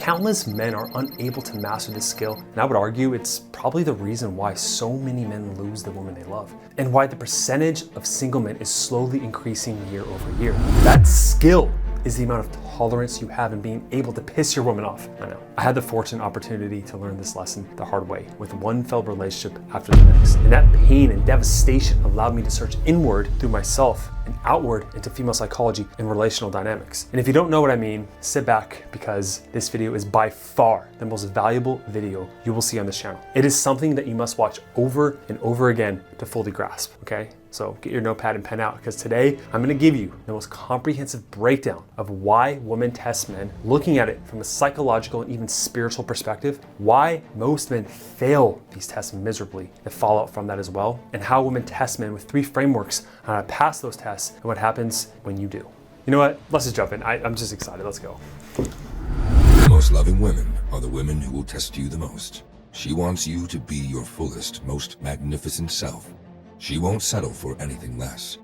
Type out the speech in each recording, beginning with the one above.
Countless men are unable to master this skill, and I would argue it's probably the reason why so many men lose the woman they love, and why the percentage of single men is slowly increasing year over year. That skill is the amount of tolerance you have in being able to piss your woman off. I know. I had the fortunate opportunity to learn this lesson the hard way, with one failed relationship after the next. And that pain and devastation allowed me to search inward through myself and outward into female psychology and relational dynamics. And if you don't know what I mean, sit back, because this video is by far the most valuable video you will see on this channel. It is something that you must watch over and over again to fully grasp, okay? So get your notepad and pen out, because today I'm gonna give you the most comprehensive breakdown of why women test men, looking at it from a psychological and even spiritual perspective, why most men fail these tests miserably, the fallout from that as well, and how women test men with 3 frameworks on how to pass those tests and what happens when you do. You know what? Let's just jump in. I'm just excited. Let's go. The most loving women are the women who will test you the most. She wants you to be your fullest, most magnificent self. She won't settle for anything less.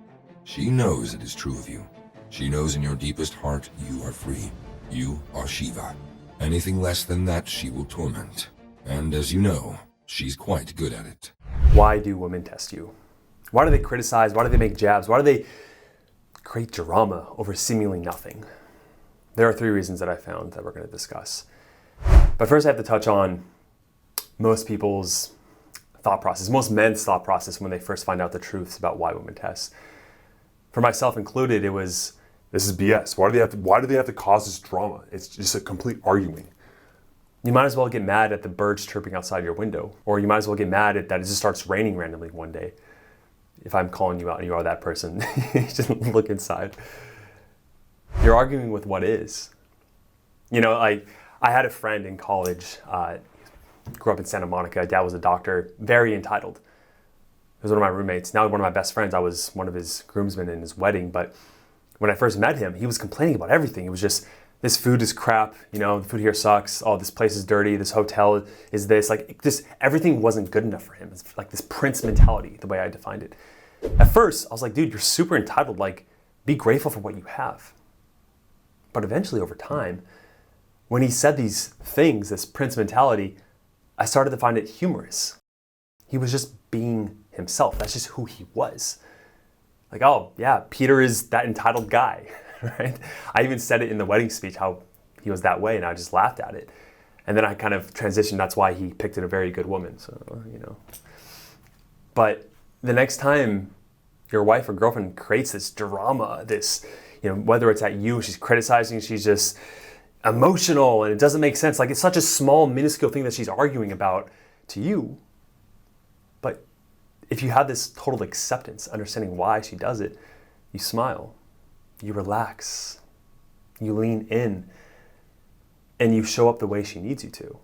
She knows it is true of you. She knows in your deepest heart you are free. You are Shiva. Anything less than that she will torment. And as you know, she's quite good at it. Why do women test you? Why do they criticize? Why do they make jabs? Why do they create drama over seemingly nothing? There are 3 reasons that I found that we're going to discuss. But first I have to touch on most people's thought process, most men's thought process when they first find out the truths about why women test. For myself included, it was, this is BS. Why do they have to cause this drama? It's just a complete arguing. You might as well get mad at the birds chirping outside your window, or you might as well get mad at that it just starts raining randomly one day. If I'm calling you out and you are that person, just look inside. You're arguing with what is. You know, I had a friend in college, grew up in Santa Monica. Dad was a doctor, very entitled. He was one of my roommates. Now one of my best friends. I was one of his groomsmen in his wedding. But when I first met him, he was complaining about everything. It was just, this food is crap. You know, the food here sucks. Oh, this place is dirty. This hotel is this. Like, just everything wasn't good enough for him. It's like this prince mentality, the way I defined it. At first, I was like, dude, you're super entitled. Like, be grateful for what you have. But eventually, over time, when he said these things, this prince mentality, I started to find it humorous. He was just being himself. That's just who he was. Like, oh yeah, Peter is that entitled guy, right? I even said it in the wedding speech, how he was that way, and I just laughed at it. And then I kind of transitioned, that's why he picked a very good woman, so, you know. But the next time your wife or girlfriend creates this drama, this, you know, whether it's at you, she's criticizing, she's just emotional and it doesn't make sense. Like, it's such a small, minuscule thing that she's arguing about to you. But if you have this total acceptance, understanding why she does it, you smile, you relax, you lean in, and you show up the way she needs you to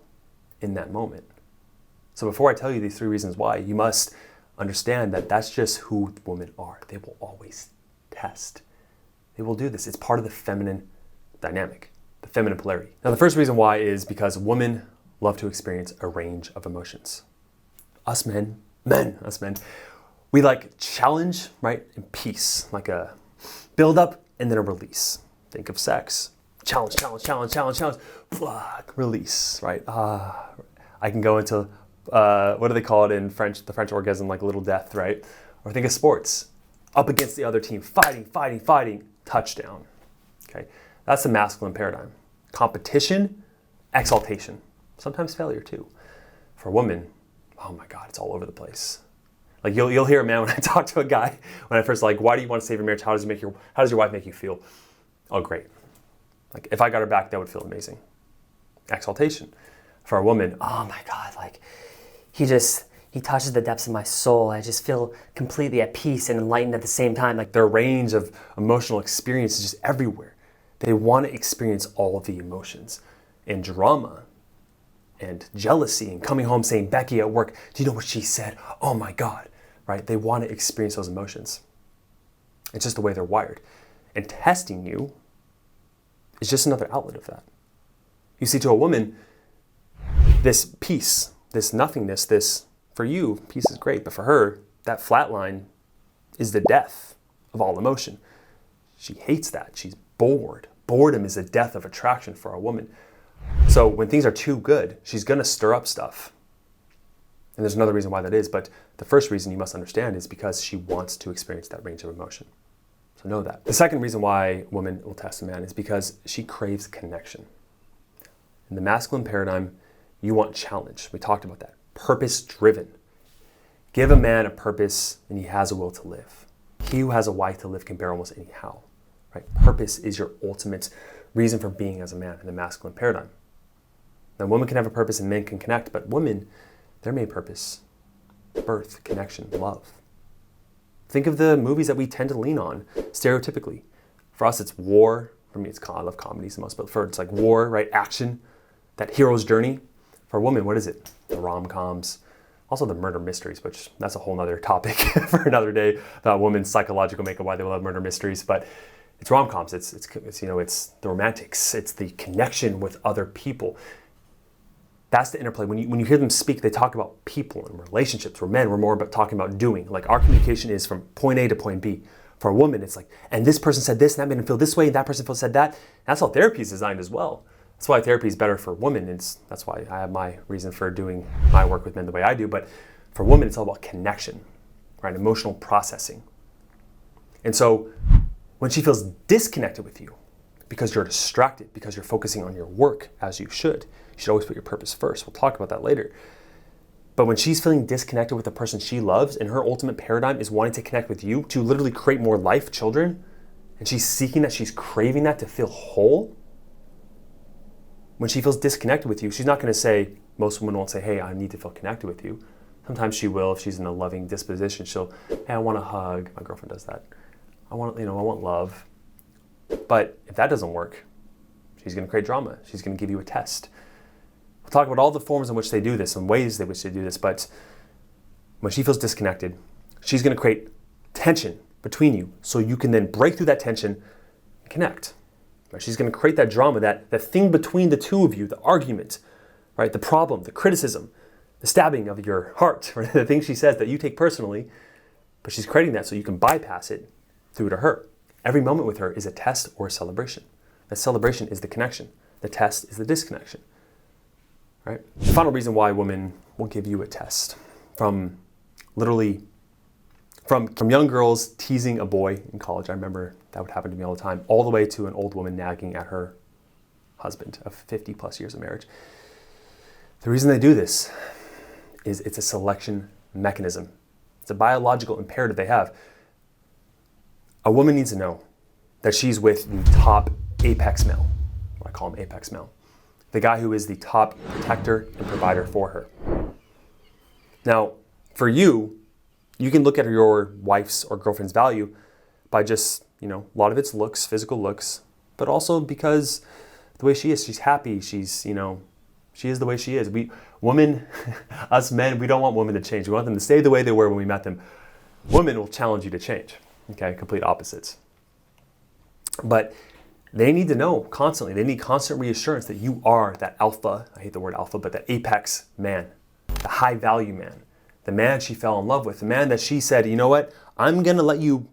in that moment. So before I tell you these 3 reasons why, you must understand that that's just who women are. They will always test. They will do this. It's part of the feminine dynamic. The feminine polarity. Now, the first reason why is because women love to experience a range of emotions. Us men, we like challenge, right? And peace, like a build up and then a release. Think of sex. Challenge, release, right? I can go into, what do they call it in French? The French orgasm, like a little death, right? Or think of sports. Up against the other team, fighting, touchdown, okay? That's the masculine paradigm. Competition, exaltation, sometimes failure too. For a woman, oh my God, it's all over the place. Like you'll hear a man when I talk to a guy, when I first like, why do you want to save your marriage? How does your wife make you feel? Oh, great. Like if I got her back, that would feel amazing. Exaltation. For a woman, oh my God, like he touches the depths of my soul. I just feel completely at peace and enlightened at the same time. Like their range of emotional experience is just everywhere. They want to experience all of the emotions and drama and jealousy and coming home saying, Becky at work, do you know what she said? Oh my God, right? They want to experience those emotions. It's just the way they're wired. And testing you is just another outlet of that. You see, to a woman, this peace, this nothingness, this, for you, peace is great, but for her, that flat line is the death of all emotion. She hates that. She's bored. Boredom is the death of attraction for a woman. So when things are too good, she's gonna stir up stuff. And there's another reason why that is, but the first reason you must understand is because she wants to experience that range of emotion. So know that. The second reason why a woman will test a man is because she craves connection. In the masculine paradigm, you want challenge. We talked about that. Purpose-driven. Give a man a purpose and he has a will to live. He who has a why to live can bear almost anyhow. Right? Purpose is your ultimate reason for being as a man in the masculine paradigm. Now, women can have a purpose and men can connect, but women, their main purpose, birth, connection, love. Think of the movies that we tend to lean on stereotypically. For us, it's war. For me, I love comedies the most, but for it's like war, right? Action, that hero's journey. For women, what is it? The rom-coms. Also the murder mysteries, which that's a whole nother topic for another day about women's psychological makeup, why they love murder mysteries. But it's rom-coms. It's the romantics. It's the connection with other people. That's the interplay. When you hear them speak, they talk about people and relationships. We're men, we're more about talking about doing. Like our communication is from point A to point B. For a woman, it's like, and this person said this, and that made him feel this way, and that person said that. That's how therapy is designed as well. That's why therapy is better for women. That's why I have my reason for doing my work with men the way I do. But for women, it's all about connection, right? Emotional processing. And so when she feels disconnected with you because you're distracted, because you're focusing on your work as you should always put your purpose first. We'll talk about that later. But when she's feeling disconnected with the person she loves and her ultimate paradigm is wanting to connect with you to literally create more life, children, and she's seeking that, she's craving that to feel whole, when she feels disconnected with you, she's not going to say, most women won't say, hey, I need to feel connected with you. Sometimes she will if she's in a loving disposition. She'll, hey, I want a hug. My girlfriend does that. I want love. But if that doesn't work, she's going to create drama. She's going to give you a test. We'll talk about all the forms in which they do this and ways in which they do this. But when she feels disconnected, she's going to create tension between you so you can then break through that tension and connect. Right? She's going to create that drama, that thing between the two of you, the argument, right? The problem, the criticism, the stabbing of your heart, right? The things she says that you take personally, but she's creating that so you can bypass it through to her. Every moment with her is a test or a celebration. The celebration is the connection. The test is the disconnection. Right? The final reason why women will give you a test, from young girls teasing a boy in college, I remember that would happen to me all the time, all the way to an old woman nagging at her husband of 50 plus years of marriage. The reason they do this is it's a selection mechanism. It's a biological imperative they have. A woman needs to know that she's with the top apex male. I call him apex male. The guy who is the top protector and provider for her. Now, for you, you can look at your wife's or girlfriend's value by just, a lot of it's looks, physical looks, but also because the way she is, she's happy, she is the way she is. Us men, we don't want women to change. We want them to stay the way they were when we met them. Women will challenge you to change, okay? Complete opposites. But they need to know constantly, they need constant reassurance that you are that alpha, I hate the word alpha, but that apex man, the high value man, the man she fell in love with, the man that she said, you know what, I'm gonna let you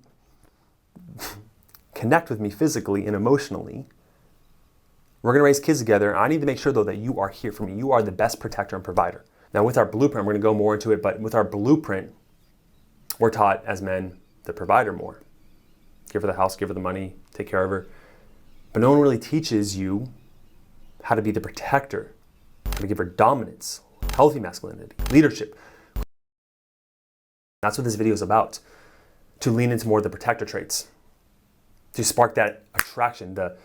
connect with me physically and emotionally. We're gonna raise kids together. I need to make sure though that you are here for me. You are the best protector and provider. Now with our blueprint, we're gonna go more into it, but with our blueprint, we're taught as men to provide her more. Give her the house, give her the money, take care of her. But no one really teaches you how to be the protector, how to give her dominance, healthy masculinity, leadership. That's what this video is about, to lean into more of the protector traits, to spark that attraction, the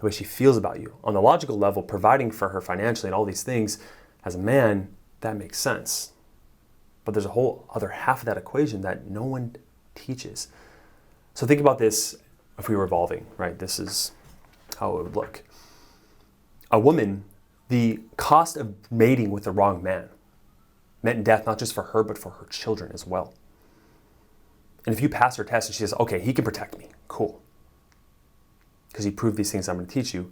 way she feels about you. On the logical level, providing for her financially and all these things, as a man, that makes sense. But there's a whole other half of that equation that no one teaches. So think about this if we were evolving, right? This is how it would look. A woman, the cost of mating with the wrong man meant death, not just for her, but for her children as well. And if you pass her test and she says, okay, he can protect me, cool. Because he proved these things I'm going to teach you.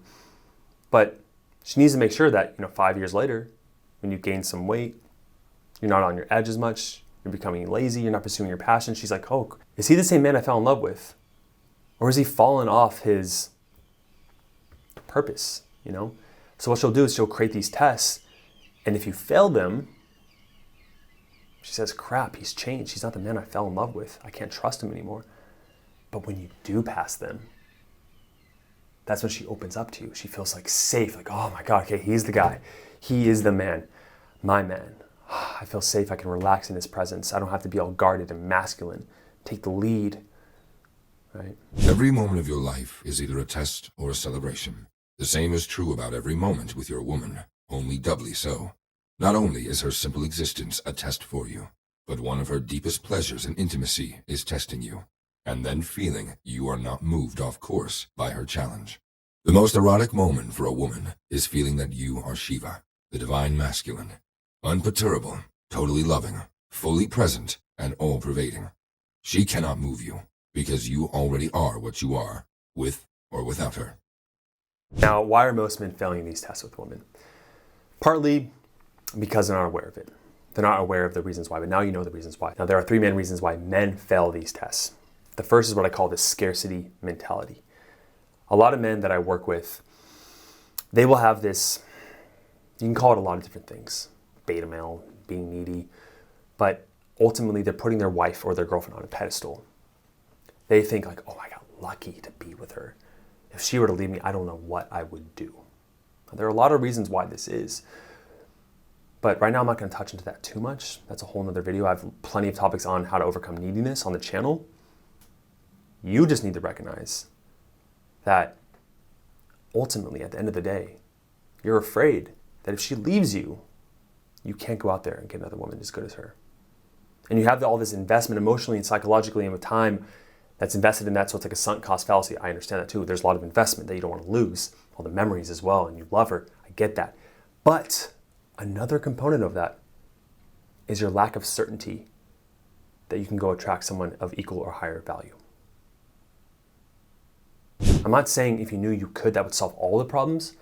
But she needs to make sure that, 5 years later, when you gain some weight, you're not on your edge as much, you're becoming lazy, you're not pursuing your passion. She's like, oh, is he the same man I fell in love with? Or has he fallen off his purpose, So what she'll do is she'll create these tests, and if you fail them, she says, crap, he's changed. He's not the man I fell in love with. I can't trust him anymore. But when you do pass them, that's when she opens up to you. She feels like safe, like, oh my God, okay, he's the guy. He is the man, my man. I feel safe, I can relax in his presence. I don't have to be all guarded and masculine. Take the lead, right? Every moment of your life is either a test or a celebration. The same is true about every moment with your woman, only doubly so. Not only is her simple existence a test for you, but one of her deepest pleasures and intimacy is testing you, and then feeling you are not moved off course by her challenge. The most erotic moment for a woman is feeling that you are Shiva, the divine masculine, unperturbable, totally loving, fully present, and all-pervading. She cannot move you, because you already are what you are, with or without her. Now, why are most men failing these tests with women? Partly because they're not aware of it. They're not aware of the reasons why, but now you know the reasons why. Now, there are three main reasons why men fail these tests. The first is what I call the scarcity mentality. A lot of men that I work with, they will have this, you can call it a lot of different things, beta male, being needy, but ultimately they're putting their wife or their girlfriend on a pedestal. They think like, oh, I got lucky to be with her. If she were to leave me, I don't know what I would do. There are a lot of reasons why this is. But right now I'm not going to touch into that too much. That's a whole nother video. I have plenty of topics on how to overcome neediness on the channel. You just need to recognize that ultimately at the end of the day, you're afraid that if she leaves you, you can't go out there and get another woman as good as her. And you have all this investment emotionally and psychologically and with time that's invested in that, so it's like a sunk cost fallacy. I understand that too. There's a lot of investment that you don't want to lose, all the memories as well, and you love her. I get that. But another component of that is your lack of certainty that you can go attract someone of equal or higher value. I'm not saying if you knew you could, that would solve all the problems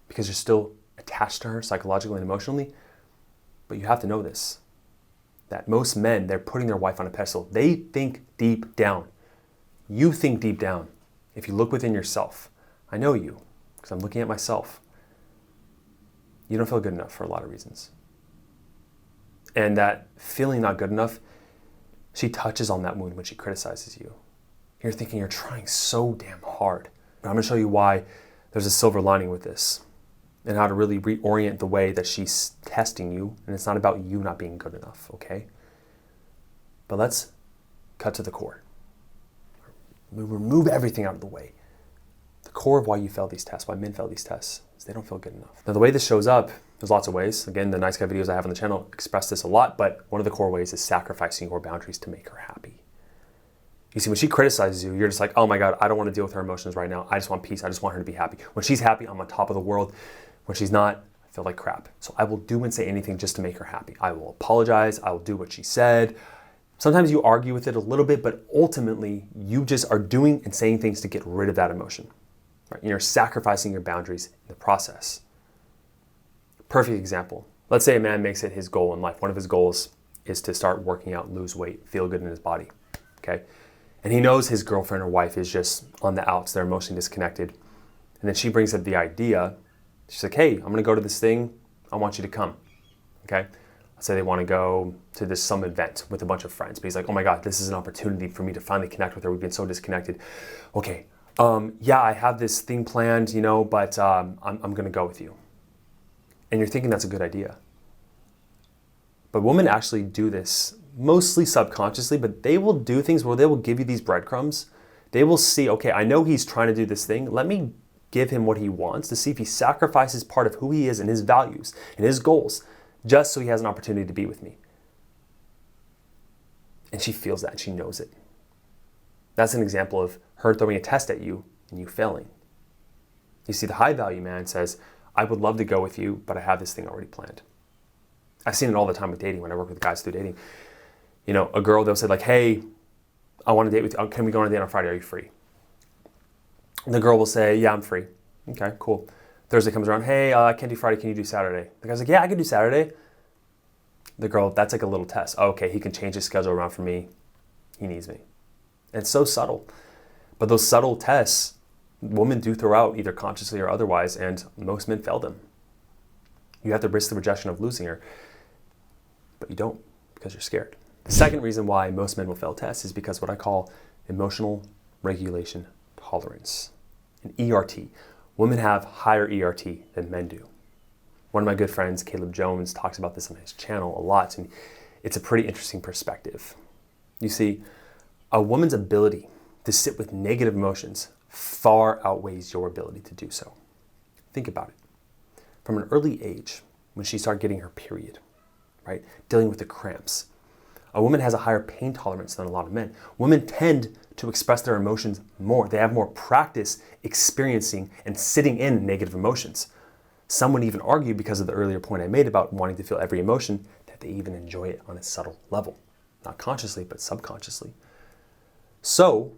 because you're still attached to her psychologically and emotionally, but you have to know this, that most men, they're putting their wife on a pedestal. They think deep down. You think deep down. If you look within yourself, I know you because I'm looking at myself. You don't feel good enough for a lot of reasons. And that feeling not good enough, she touches on that wound when she criticizes you. You're thinking you're trying so damn hard. But I'm going to show you why there's a silver lining with this and how to really reorient the way that she's testing you. And it's not about you not being good enough, okay? But let's cut to the core. We remove everything out of the way. The core of why you fail these tests, why men fail these tests, is they don't feel good enough. Now, the way this shows up, there's lots of ways. Again, the nice guy videos I have on the channel express this a lot, but one of the core ways is sacrificing your boundaries to make her happy. You see, when she criticizes you, you're just like, oh my God, I don't want to deal with her emotions right now. I just want peace. I just want her to be happy. When she's happy, I'm on top of the world. When she's not, I feel like crap. So I will do and say anything just to make her happy. I will apologize. I will do what she said. Sometimes you argue with it a little bit, but ultimately you just are doing and saying things to get rid of that emotion. Right? You're sacrificing your boundaries in the process. Perfect example. Let's say a man makes it his goal in life. One of his goals is to start working out, lose weight, feel good in his body. Okay? And he knows his girlfriend or wife is just on the outs. They're emotionally disconnected. And then she brings up the idea. She's like, hey, I'm going to go to this thing. I want you to come. Okay? Let's say they want to go to some event with a bunch of friends. But he's like, oh my God, this is an opportunity for me to finally connect with her. We've been so disconnected. Okay, yeah, I have this thing planned, but I'm going to go with you. And you're thinking that's a good idea. But women actually do this mostly subconsciously, but they will do things where they will give you these breadcrumbs. They will see, okay, I know he's trying to do this thing. Let me give him what he wants to see if he sacrifices part of who he is and his values and his goals just so he has an opportunity to be with me. And she feels that and she knows it. That's an example of her throwing a test at you and you failing. You see, the high value man says, I would love to go with you, but I have this thing already planned. I've seen it all the time with dating when I work with guys through dating. A girl, they'll say like, hey, I want to date with you. Can we go on a date on Friday? Are you free? And the girl will say, yeah, I'm free. Okay, cool. Thursday comes around, hey, I can't do Friday. Can you do Saturday? The guy's like, yeah, I can do Saturday. The girl, that's like a little test. Oh, okay, he can change his schedule around for me. He needs me. And it's so subtle. But those subtle tests, women do throw out either consciously or otherwise, and most men fail them. You have to risk the rejection of losing her, but you don't because you're scared. The second reason why most men will fail tests is because what I call emotional regulation tolerance, an ERT. Women have higher ERT than men do. One of my good friends, Caleb Jones, talks about this on his channel a lot, and it's a pretty interesting perspective. You see, a woman's ability to sit with negative emotions far outweighs your ability to do so. Think about it. From an early age, when she started getting her period, right, dealing with the cramps, a woman has a higher pain tolerance than a lot of men. Women tend to express their emotions more. They have more practice experiencing and sitting in negative emotions. Some would even argue, because of the earlier point I made about wanting to feel every emotion, that they even enjoy it on a subtle level. Not consciously, but subconsciously. So,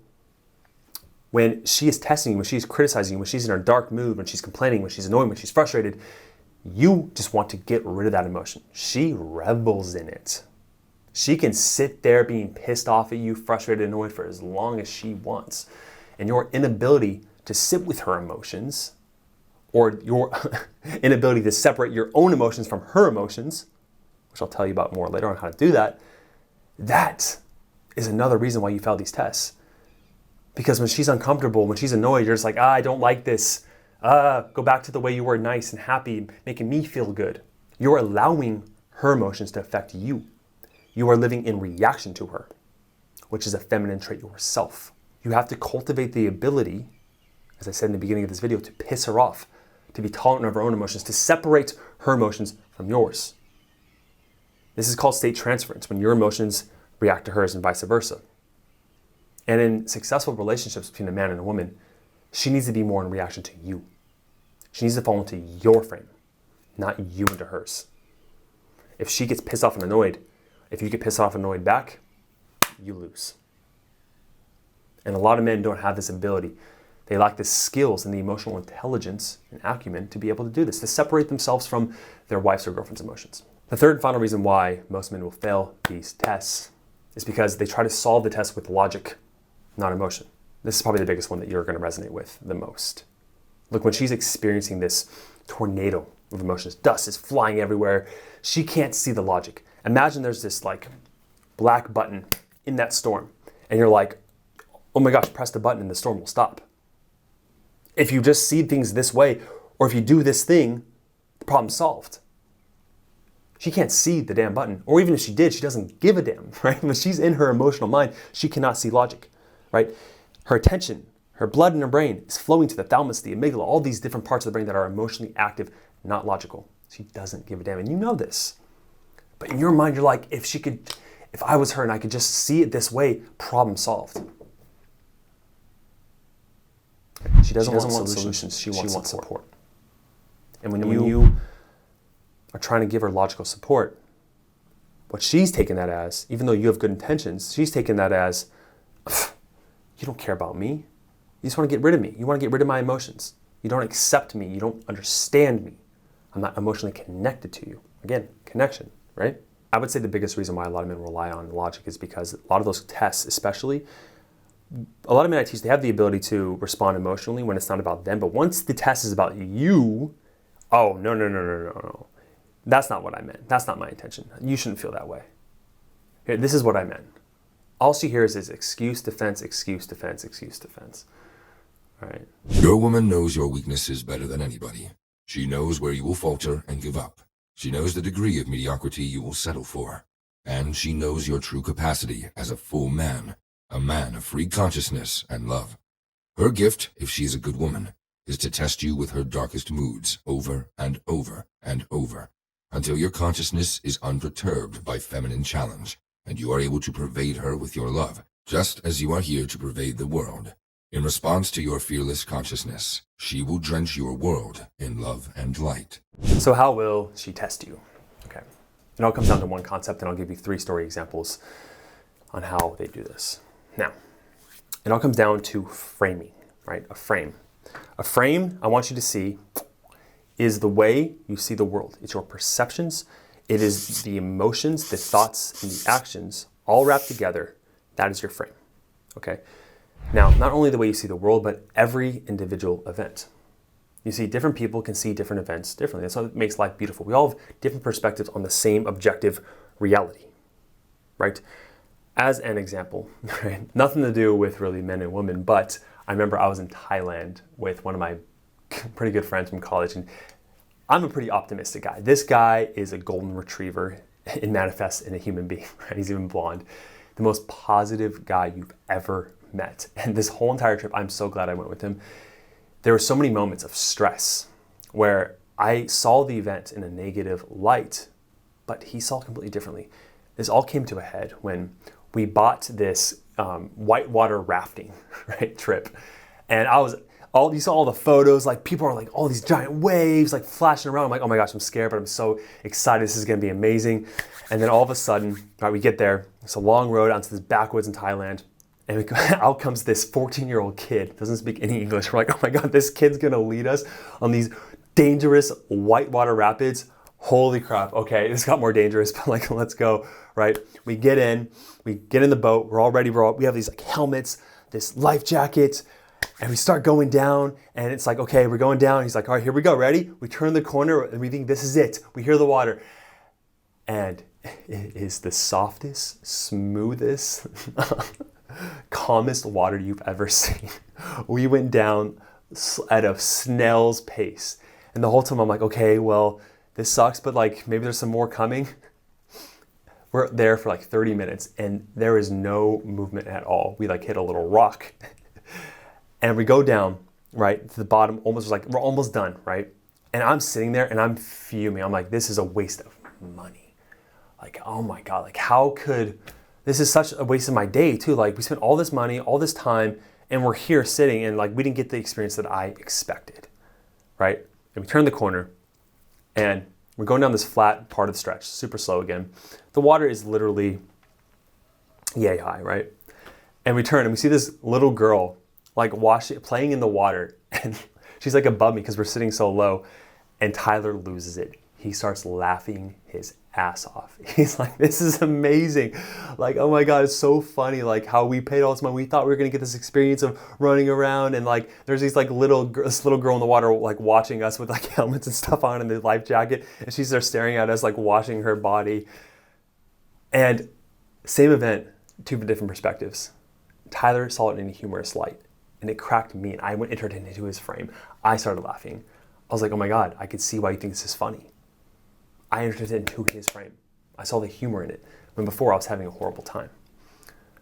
when she is testing you, when she's criticizing you, when she's in her dark mood, when she's complaining, when she's annoyed, when she's frustrated, you just want to get rid of that emotion. She revels in it. She can sit there being pissed off at you, frustrated, annoyed for as long as she wants. And your inability to sit with her emotions, or your inability to separate your own emotions from her emotions, which I'll tell you about more later on how to do that, that is another reason why you fail these tests. Because when she's uncomfortable, when she's annoyed, you're just like, I don't like this. Go back to the way you were, nice and happy, making me feel good. You're allowing her emotions to affect you. You are living in reaction to her, which is a feminine trait yourself. You have to cultivate the ability, as I said in the beginning of this video, to piss her off, to be tolerant of her own emotions, to separate her emotions from yours. This is called state transference, when your emotions react to hers and vice versa. And in successful relationships between a man and a woman, she needs to be more in reaction to you. She needs to fall into your frame, not you into hers. If she gets pissed off and annoyed, if you get pissed off and annoyed back, you lose. And a lot of men don't have this ability. They lack the skills and the emotional intelligence and acumen to be able to do this, to separate themselves from their wife's or girlfriend's emotions. The third and final reason why most men will fail these tests is because they try to solve the test with logic, not emotion. This is probably the biggest one that you're going to resonate with the most. Look, when she's experiencing this tornado of emotions, dust is flying everywhere, she can't see the logic. Imagine there's this like black button in that storm, and you're like, oh my gosh, press the button and the storm will stop. If you just see things this way, or if you do this thing, the problem's solved. She can't see the damn button, or even if she did, she doesn't give a damn, right? When she's in her emotional mind, she cannot see logic, right? Her attention, her blood in her brain is flowing to the thalamus, the amygdala, all these different parts of the brain that are emotionally active, not logical. She doesn't give a damn, and you know this. But in your mind, you're like, if I was her and I could just see it this way, problem solved. She doesn't want solutions. She wants support. And when you are trying to give her logical support, what she's taken that as, even though you have good intentions, she's taken that as, you don't care about me. You just want to get rid of me. You want to get rid of my emotions. You don't accept me. You don't understand me. I'm not emotionally connected to you. Again, connection, right? I would say the biggest reason why a lot of men rely on logic is because a lot of those tests, especially, a lot of men I teach, they have the ability to respond emotionally when it's not about them. But once the test is about you, oh, no. That's not what I meant. That's not my intention. You shouldn't feel that way. Here, this is what I meant. All she hears is excuse, defense, excuse, defense, excuse, defense. All right. Your woman knows your weaknesses better than anybody. She knows where you will falter and give up. She knows the degree of mediocrity you will settle for. And she knows your true capacity as a full man, a man of free consciousness and love. Her gift, if she is a good woman, is to test you with her darkest moods over and over and over, until your consciousness is unperturbed by feminine challenge, and you are able to pervade her with your love, just as you are here to pervade the world. In response to your fearless consciousness, she will drench your world in love and light. So how will she test you? Okay. It all comes down to one concept, and I'll give you 3 story examples on how they do this. Now, it all comes down to framing, right? A frame. A frame, I want you to see, is the way you see the world. It's your perceptions. It is the emotions, the thoughts, and the actions all wrapped together. That is your frame, okay? Now, not only the way you see the world, but every individual event. You see, different people can see different events differently. That's what makes life beautiful. We all have different perspectives on the same objective reality, right? As an example, right? Nothing to do with really men and women, but I remember I was in Thailand with one of my pretty good friends from college, and I'm a pretty optimistic guy. This guy is a golden retriever. It manifests in a human being, right? He's even blonde. The most positive guy you've ever met. And this whole entire trip, I'm so glad I went with him. There were so many moments of stress where I saw the event in a negative light, but he saw it completely differently. This all came to a head when we bought this whitewater rafting, right, trip. And you saw all the photos, like people are like all these giant waves like flashing around. I'm like, oh my gosh, I'm scared, but I'm so excited. This is gonna be amazing. And then all of a sudden, right, we get there. It's a long road onto this backwoods in Thailand. And out comes this 14-year-old kid, doesn't speak any English. We're like, oh my God, this kid's gonna lead us on these dangerous whitewater rapids. Holy crap, okay, this got more dangerous, but like, let's go, right? We get in the boat, we're all ready, we have these like helmets, this life jacket, and we start going down, and it's like, okay, we're going down. He's like, all right, here we go, ready? We turn the corner, and we think this is it. We hear the water, and it is the softest, smoothest, calmest water you've ever seen. We went down at a snail's pace. And the whole time I'm like, okay, well, this sucks, but like maybe there's some more coming. We're there for like 30 minutes and there is no movement at all. We like hit a little rock and we go down, right, to the bottom, almost like we're almost done, right? And I'm sitting there and I'm fuming. I'm like, this is a waste of money. Like, oh my God, like this is such a waste of my day too. Like we spent all this money, all this time, and we're here sitting and like we didn't get the experience that I expected, right? And we turn the corner and we're going down this flat part of the stretch, super slow again. The water is literally yay high, right? And we turn and we see this little girl like playing in the water, and she's like above me because we're sitting so low, and Tyler loses it. He starts laughing his ass off. He's like, this is amazing. Like, oh my God, it's so funny. Like how we paid all this money. We thought we were gonna get this experience of running around, and like there's these like this little girl in the water like watching us with like helmets and stuff on and the life jacket, and she's there staring at us like washing her body. And same event, two different perspectives. Tyler saw it in a humorous light, and it cracked me, and I entered into his frame. I started laughing. I was like, oh my God, I could see why you think this is funny. I entered into his frame. I saw the humor in it, when before I was having a horrible time.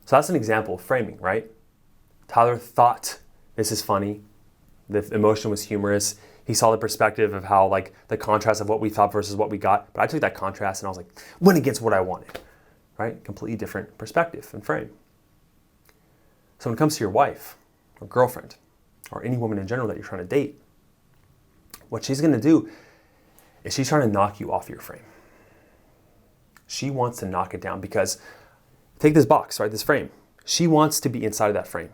So that's an example of framing, right? Tyler thought this is funny. The emotion was humorous. He saw the perspective of how like the contrast of what we thought versus what we got. But I took that contrast and I was like, went against what I wanted, right? Completely different perspective and frame. So when it comes to your wife or girlfriend or any woman in general that you're trying to date, what she's gonna do is she's trying to knock you off your frame. She wants to knock it down because, take this box, right, this frame. She wants to be inside of that frame.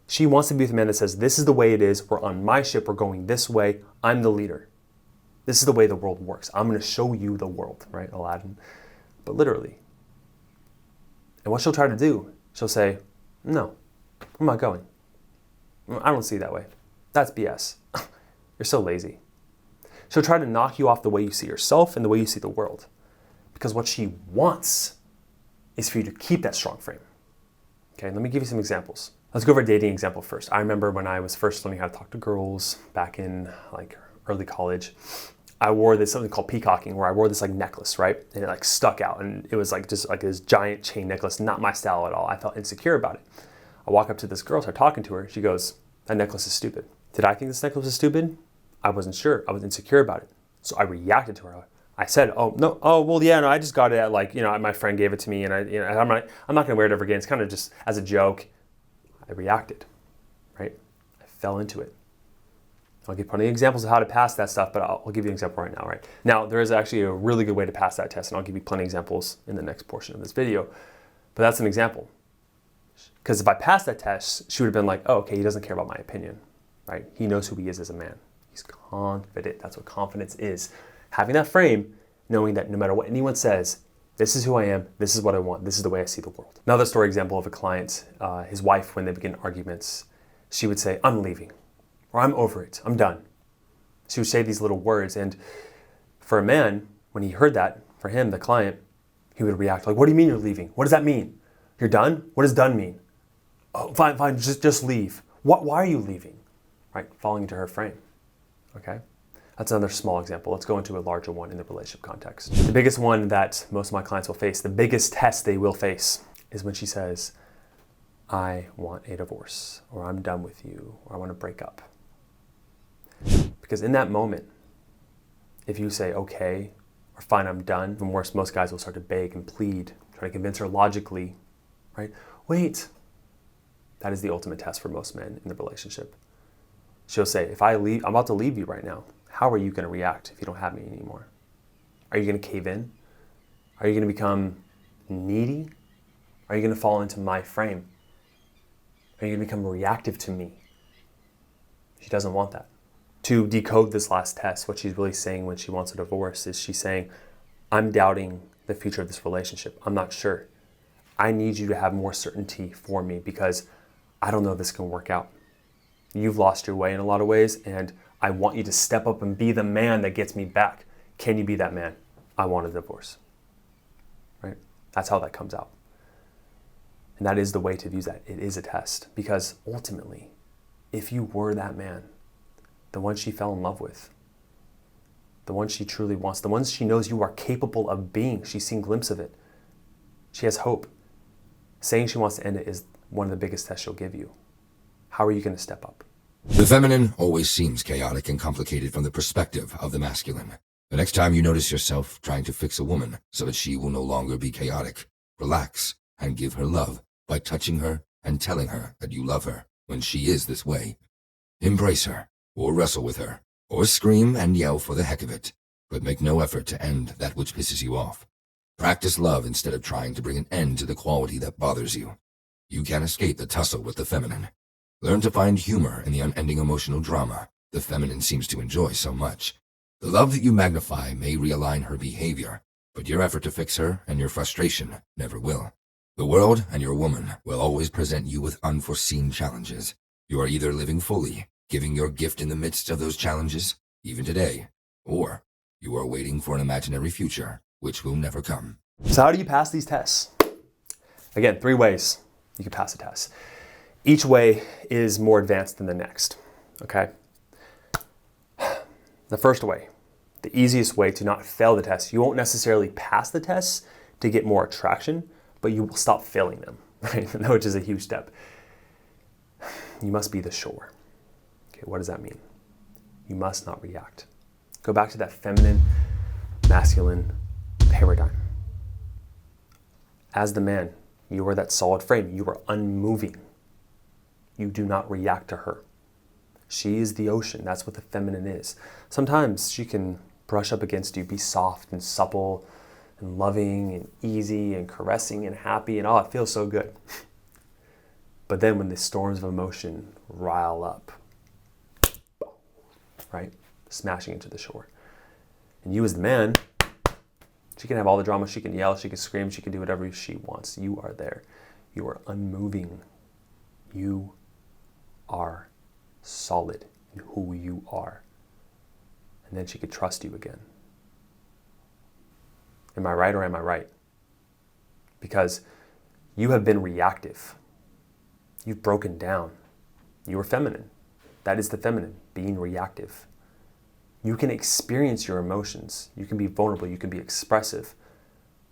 She wants to be with a man that says, this is the way it is, we're on my ship, we're going this way, I'm the leader. This is the way the world works. I'm gonna show you the world, right, Aladdin? But literally. And what she'll try to do, she'll say, no, I'm not going. I don't see it that way. That's BS. You're so lazy. She'll try to knock you off the way you see yourself and the way you see the world. Because what she wants is for you to keep that strong frame. Okay, let me give you some examples. Let's go over a dating example first. I remember when I was first learning how to talk to girls back in like early college, I wore this something called peacocking, where I wore this like necklace, right? And it like stuck out, and it was like just like this giant chain necklace, not my style at all. I felt insecure about it. I walk up to this girl, start talking to her. She goes, that necklace is stupid. Did I think this necklace was stupid? I wasn't sure. I was insecure about it. So I reacted to her. I said, oh, no, oh, well, yeah, no, I just got it at like, my friend gave it to me, and I'm not gonna wear it ever again. It's kind of just as a joke. I reacted, right? I fell into it. I'll give plenty of examples of how to pass that stuff, but I'll give you an example right now, right? Now, there is actually a really good way to pass that test, and I'll give you plenty of examples in the next portion of this video, but that's an example. Because if I passed that test, she would have been like, oh, okay, he doesn't care about my opinion, right? He knows who he is as a man. He's confident. That's what confidence is. Having that frame, knowing that no matter what anyone says, this is who I am, this is what I want, this is the way I see the world. Another story example of a client, his wife, when they begin arguments, she would say, I'm leaving, or I'm over it, I'm done. She would say these little words, and for a man, when he heard that, for him, the client, he would react like, what do you mean you're leaving? What does that mean? You're done? What does done mean? Oh, fine, just leave. Why are you leaving? Right, falling into her frame, okay? That's another small example. Let's go into a larger one in the relationship context. The biggest one that most of my clients will face, the biggest test they will face, is when she says, I want a divorce, or I'm done with you, or I want to break up. Because in that moment, if you say, okay, or fine, I'm done, even worse, most guys will start to beg and plead, try to convince her logically, right? Wait. That is the ultimate test for most men in the relationship. She'll say, if I leave, I'm about to leave you right now. How are you going to react if you don't have me anymore? Are you going to cave in? Are you going to become needy? Are you going to fall into my frame? Are you going to become reactive to me? She doesn't want that. To decode this last test, what she's really saying when she wants a divorce is she's saying, I'm doubting the future of this relationship. I'm not sure. I need you to have more certainty for me because I don't know if this can work out. You've lost your way in a lot of ways, and I want you to step up and be the man that gets me back. Can you be that man? I want a divorce. Right? That's how that comes out. And that is the way to use that. It is a test. Because ultimately, if you were that man, the one she fell in love with, the one she truly wants, the ones she knows you are capable of being, she's seen a glimpse of it. She has hope. Saying she wants to end it is one of the biggest tests she'll give you. How are you going to step up? The feminine always seems chaotic and complicated from the perspective of the masculine. The next time you notice yourself trying to fix a woman so that she will no longer be chaotic, relax and give her love by touching her and telling her that you love her when she is this way. Embrace her, or wrestle with her, or scream and yell for the heck of it, but make no effort to end that which pisses you off. Practice love instead of trying to bring an end to the quality that bothers you. You can't escape the tussle with the feminine. Learn to find humor in the unending emotional drama the feminine seems to enjoy so much. The love that you magnify may realign her behavior, but your effort to fix her and your frustration never will. The world and your woman will always present you with unforeseen challenges. You are either living fully, giving your gift in the midst of those challenges, even today, or you are waiting for an imaginary future, which will never come. So how do you pass these tests? Again, 3 ways you can pass a test. Each way is more advanced than the next, okay? The first way, the easiest way to not fail the test, you won't necessarily pass the tests to get more attraction, but you will stop failing them, right? Which is a huge step. You must be the shore. Okay, what does that mean? You must not react. Go back to that feminine, masculine paradigm. As the man, you are that solid frame. You are unmoving. You do not react to her. She is the ocean. That's what the feminine is. Sometimes she can brush up against you, be soft and supple and loving and easy and caressing and happy and it feels so good. But then when the storms of emotion rile up, right, smashing into the shore. And you as the man, she can have all the drama, she can yell, she can scream, she can do whatever she wants. You are there. You are unmoving. You are solid in who you are. And then she could trust you again. Am I right or am I right? Because you have been reactive. You've broken down. You are feminine. That is the feminine, being reactive. You can experience your emotions. You can be vulnerable. You can be expressive,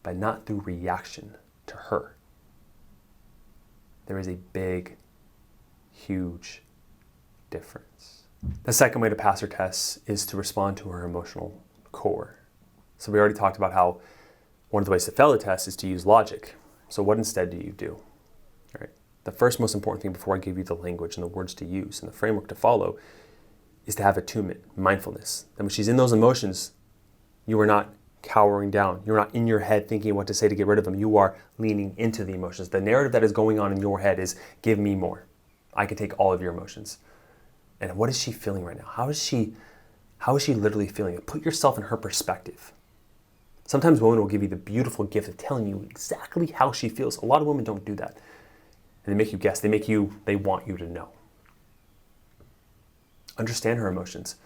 but not through reaction to her. There is a big, huge difference. The second way to pass her tests is to respond to her emotional core. So we already talked about how one of the ways to fail the test is to use logic. So what instead do you do? All right. The first most important thing before I give you the language and the words to use and the framework to follow is to have attunement, mindfulness. And when she's in those emotions, you are not cowering down. You're not in your head thinking what to say to get rid of them. You are leaning into the emotions. The narrative that is going on in your head is, give me more. I can take all of your emotions. And what is she feeling right now? How is she literally feeling it? Put yourself in her perspective. Sometimes women will give you the beautiful gift of telling you exactly how she feels. A lot of women don't do that. And they make you guess. They want you to know. Understand her emotions.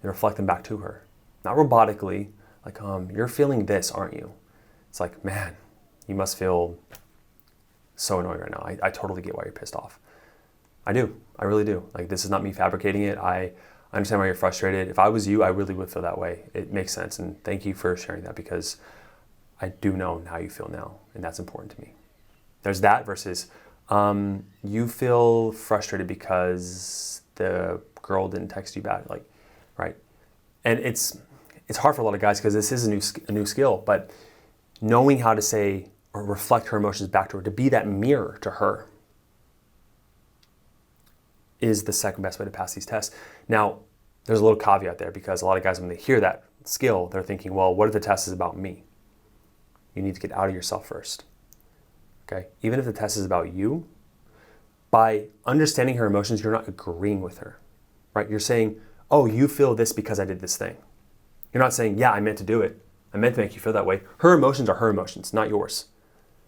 and reflect them back to her. Not robotically, like, you're feeling this, aren't you? It's like, man, you must feel so annoying right now. I totally get why you're pissed off. I do. I really do. Like, this is not me fabricating it. I understand why you're frustrated. If I was you, I really would feel that way. It makes sense. And thank you for sharing that, because I do know how you feel now, and that's important to me. There's that versus you feel frustrated because the girl didn't text you back, like, right? And it's hard for a lot of guys because this is a new skill, but knowing how to say or reflect her emotions back to her, to be that mirror to her, is the second best way to pass these tests. Now, there's a little caveat there, because a lot of guys, when they hear that skill, they're thinking, well, what if the test is about me? You need to get out of yourself first. Okay? Even if the test is about you, by understanding her emotions, you're not agreeing with her, right? You're saying, oh, you feel this because I did this thing. You're not saying, yeah, I meant to do it. I meant to make you feel that way. Her emotions are her emotions, not yours.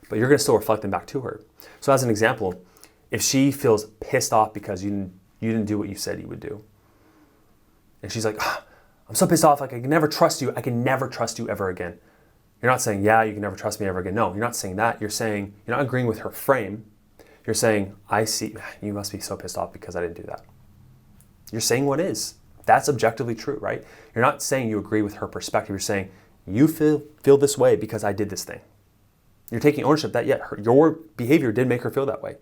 But you're going to still reflect them back to her. So as an example, if she feels pissed off because you didn't do what you said you would do, and she's like, I'm so pissed off, like, I can never trust you. I can never trust you ever again. You're not saying, yeah, you can never trust me ever again. No, you're not saying that. You're saying, you're not agreeing with her frame. You're saying, I see, you must be so pissed off because I didn't do that. You're saying what is. That's objectively true, right? You're not saying you agree with her perspective. You're saying, you feel this way because I did this thing. You're taking ownership that, your behavior did make her feel that way.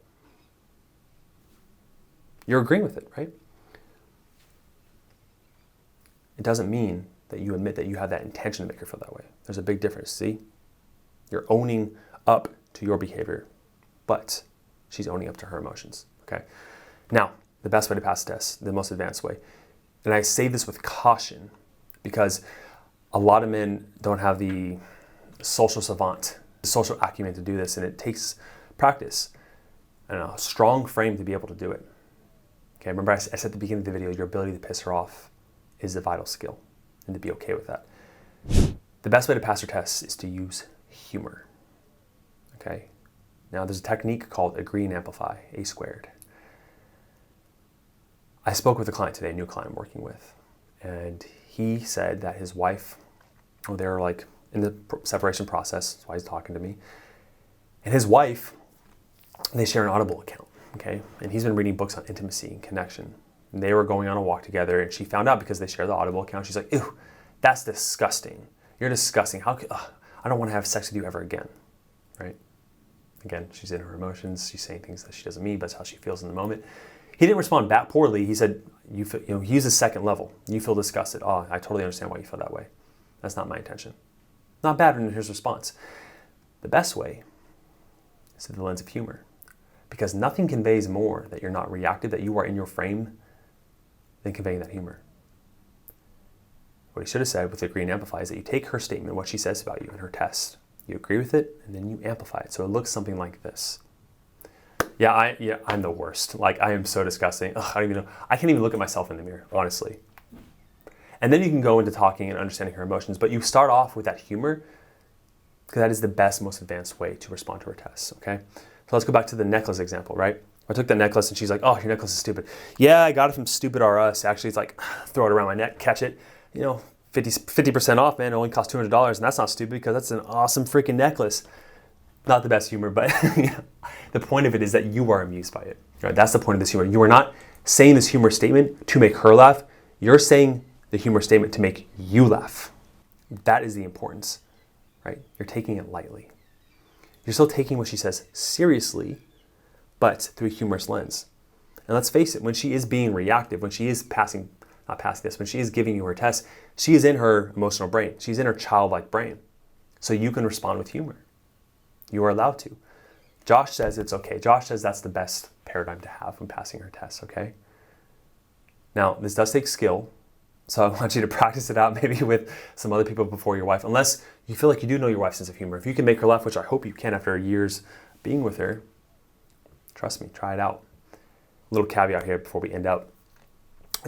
You're agreeing with it, right? It doesn't mean that you admit that you have that intention to make her feel that way. There's a big difference, see? You're owning up to your behavior, but she's owning up to her emotions, okay? Now, the best way to pass the test, the most advanced way, and I say this with caution because a lot of men don't have the social savant, the social acumen to do this, and it takes practice and a strong frame to be able to do it. Okay, remember I said at the beginning of the video, your ability to piss her off is a vital skill, and to be okay with that. The best way to pass her tests is to use humor, okay? Now, there's a technique called agree and amplify, A squared. I spoke with a client today, a new client I'm working with, and he said that his wife, they were like in the separation process, that's why he's talking to me, and his wife, they share an Audible account, okay? And he's been reading books on intimacy and connection. And they were going on a walk together, and she found out because they share the Audible account. She's like, ew, that's disgusting. You're disgusting. How could, I don't want to have sex with you ever again, right? Again, she's in her emotions. She's saying things that she doesn't mean, but it's how she feels in the moment. He didn't respond that poorly. He said, he used the second level. You feel disgusted. Oh, I totally understand why you feel that way. That's not my intention. Not bad in his response. The best way is through the lens of humor, because nothing conveys more that you're not reactive, that you are in your frame, than conveying that humor. What he should have said with agree and amplify is that you take her statement, what she says about you in her test, you agree with it, and then you amplify it. So it looks something like this. I'm the worst. Like, I am so disgusting. I can't even look at myself in the mirror, honestly. And then you can go into talking and understanding her emotions, but you start off with that humor, because that is the best, most advanced way to respond to her tests, okay? So let's go back to the necklace example, right? I took the necklace and she's like, oh, your necklace is stupid. Yeah, I got it from Stupid R Us. Actually, it's like, throw it around my neck, catch it. 50% off, man. It only costs $200, and that's not stupid because that's an awesome freaking necklace. Not the best humor, but the point of it is that you are amused by it. Right? That's the point of this humor. You are not saying this humor statement to make her laugh. You're saying the humor statement to make you laugh. That is the importance, right? You're taking it lightly. You're still taking what she says seriously, but through a humorous lens. And let's face it, when she is being reactive, when she is when she is giving you her test, she is in her emotional brain. She's in her childlike brain. So you can respond with humor. You are allowed to. Josh says it's okay. Josh says that's the best paradigm to have when passing her tests, okay? Now, this does take skill, so I want you to practice it out maybe with some other people before your wife, unless you feel like you do know your wife's sense of humor. If you can make her laugh, which I hope you can after years being with her, trust me, try it out. A little caveat here before we end up.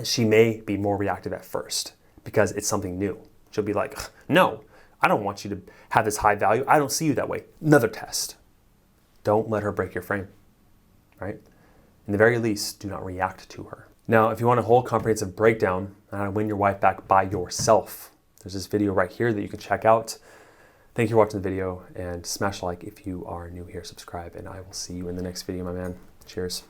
She may be more reactive at first because it's something new. She'll be like, no, I don't want you to have this high value. I don't see you that way. Another test. Don't let her break your frame, right? In the very least, do not react to her. Now, if you want a whole comprehensive breakdown on how to win your wife back by yourself, there's this video right here that you can check out. Thank you for watching the video, and smash like if you are new here, subscribe, and I will see you in the next video, my man. Cheers.